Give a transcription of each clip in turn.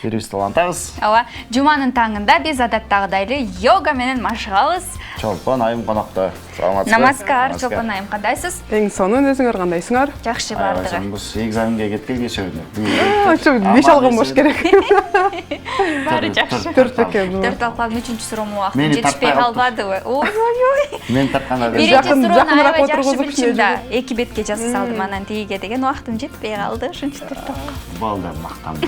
Бербиз талантабыз. Ооба, жуманын таңында биз адаттагыдай йога менен машыгабыз. Чолпон айым конокто. Саламатсызбы? Намаскар, Чолпон айым, кандайсыз? Эң сонун өзүңөр кандайсыңар? Жакшы бардыгы. Биз экзаменге кеткен кечөөдө. Чоң 5 алган болуш керек. Баары жакшы. 4 экен. 4 алган 3-чү суроому убакыт Мени жетишпей таппай калбадыбы? Ой. Мен тапканда Биринчи суроону жакыныраак аябай жакшы отургузуп билчимда. 2 бетке жаза салдым, анан тигиге деген убактым жетпей калды, ошончо Балда мактанды.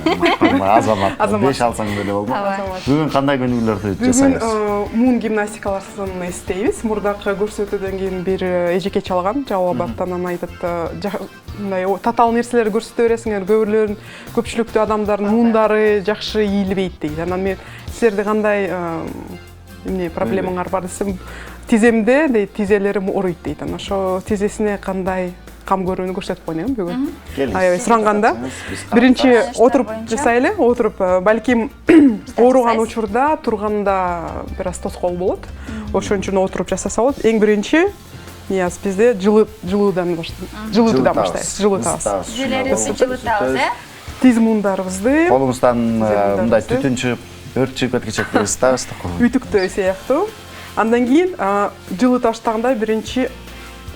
Азамат. 5 алсаң деле болду. Бүгүн кандай күнүлөрдү жасайсыз? Бүгүн муун гимнастикаларын эстейбиз. Мурдакы көрсөтүүдөн кийин бир эжеке чалган, Жалал Абаттан айтат, мындай татаал нерселерди көрсөтө бересиңер, көпчүлүктүү адамдардын муундары жакшы ийилбейт дейт. Анан мен силерде кандай эмне проблемаңар бар десем, тиземде дейт, тизелерим ооруйт дейт. Анан ошо тизесине кандай кам көрүүнү көрсөтүп койнойм бүгүн. Аябай суранганда. Биринчи отуруп жасайлы, отуруп балким ооруган учурда турганда бир аз тоскоол болот. Ошон үчүн отуруп жасаса болот. Эң биринчи Нияз бизде жылуудан баштайбыз. Жылытабыз. Тизелерибизди жылытабыз, Тиз муундарыбызды Колуңуздан мындай түтүн чыгып, өрт чыгып кеткенче кыргызтабыз. Үтүктөө сыяктуу. Андан кийин жылыта баштаганда биринчи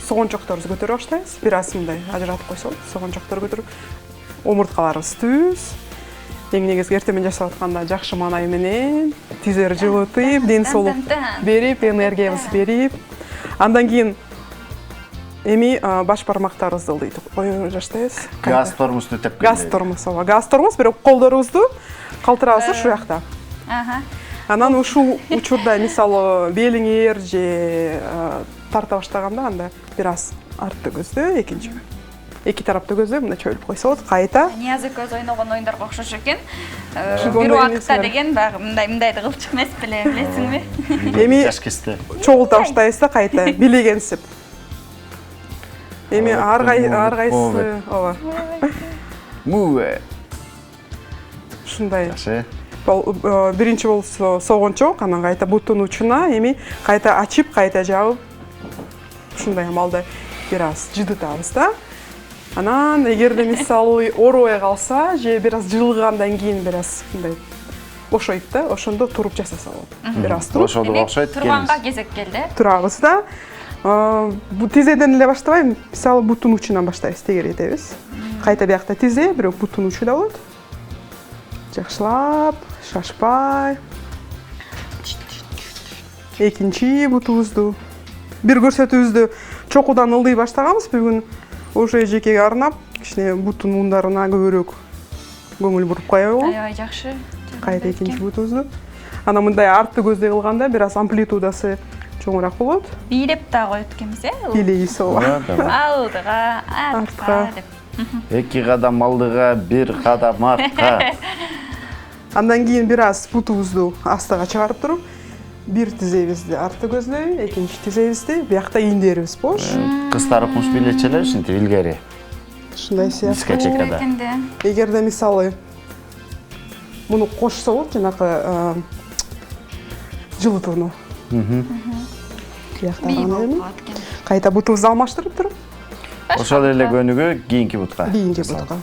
согончокторубузду көтөрө баштайбыз. Бир аз мындай ажыратып койсок, согончоктор көтөрүп, омурткаларыбыз түз. Эң негизги эртемен жасап атканда жакшы маанай менен тизер жылытып, ден соолук берип, энергиябыз берип, андан кийин эми баш бармактарыбызды ылдыйтып коюп баштайбыз. Газ тормозду тепкен. Газ тормоз, ооба, газ тормоз, бирок колдорубузду калтырабыз ушул жакта. Анан ушул учурда мисалы белиңер же тарта баштаганда анда бир аз артты көздөө, эки тарапты көздөп мындай чөйүлүп койсо болот, кайта. Нияз экөөбүз ойногон оюндарга окшош экен. Бир убакытта деген баягы мындайды кылчу эмес беле, билесиңби? Эми жаш кезде чогулта баштайбыз да кайта билегенсип. Эми ар кайсы, ооба. Муэ. Ушундай. Жакшы. Биринчи болсо согончок, анан кайта буттун учуна эми кайта ачып, кайта жабып, ушундай амалда бир аз жыдытабыз да. Анан эгерде мисалы оорубай калса, же бир аз жылгандан кийин бир аз мындай бошойт да, ошондо туруп жасаса болот. Бир аз туруп. Ошондо окшойт. Турганга кезек келди. Турабыз да. Бу тизеден эле баштабайм, мисалы буттун учунан баштайбыз, тегеретебиз. Кайта биякта тизе, бирок буттун учу да болот. Жакшылап, шашпай. Экинчи бутубузду, бир көрсөтүүбүздү чокудан ылдый баштаганбыз. Бүгүн ошо эжекеге арнап, кичине буттун муундарына көбүрөөк көңүл буруп коелу. Аябай жакшы. Кайта экинчи бутубузду. Анан мындай артты көздөй кылганда бир аз амплитудасы чоңураак болот. Бийлеп да коет экенбиз, Бийлейбиз, ооба. Алдыга, артка деп. 2 кадам алдыга, 1 кадам артка. Андан кийин бир аз бутубузду астыга чыгарып туруп, бир тизебизди артты көздөй, экинчи тизебизди биякта индерибиз бош. Кыздар укмуш билечелер ушинтип илгери. Ушундай сыяктуу. Дискотекада. Эгерде мисалы муну кошсо болот, жанакы жылытууну. Биякта эми кайта бутубузду алмаштырып туруп, Ошол эле көнүгүү кийинки бутка. кийинки бутка.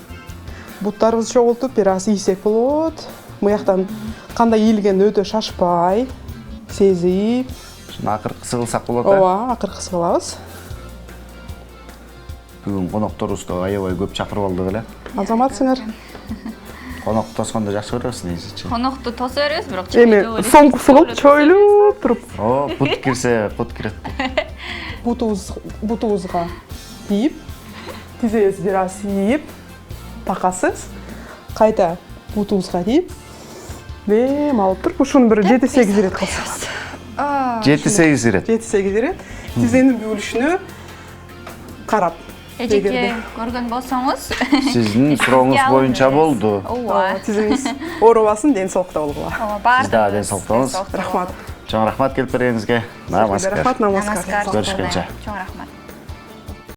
Буттарыбызды чогултуп, бир аз ийсек болот. Мыяктан кандай ийилгенин өтө шашпай, сезип. Акыркы сыгылсак болот. Ооба, акыркы сыгылабыз. Бүгүн конокторубузду аябай көп чакырып алдык эле. Азаматсыңар. Конок тосконду жакшы көрөсүз негизичи. Конокту тосо беребиз, бирок Эми соңку сыгылып, чойлуп туруп, О, бут кирсе, бут кирет. бутубузга тийип, тизебиз бир аз ийип, такасыз, кайта бутубузга тийип, дем алып туруп, ушуну бир 7-8 ирет кылсак. 7-8 ирет. 7-8 ирет. Тизенин бөлүшүнө карап. эжеке көргөн болсоңуз, Сиздин сурооңуз боюнча болду. ооба. Тизеңиз оорубасын, ден соолукта болгула. Ооба, Сиз да ден соолуктуңуз. Рахмат. Чоң рахмат келип бергениңизге. Намаскар. Рахмат, намаскар. Намаскар. Көрүшкөнчө. Чоң рахмат.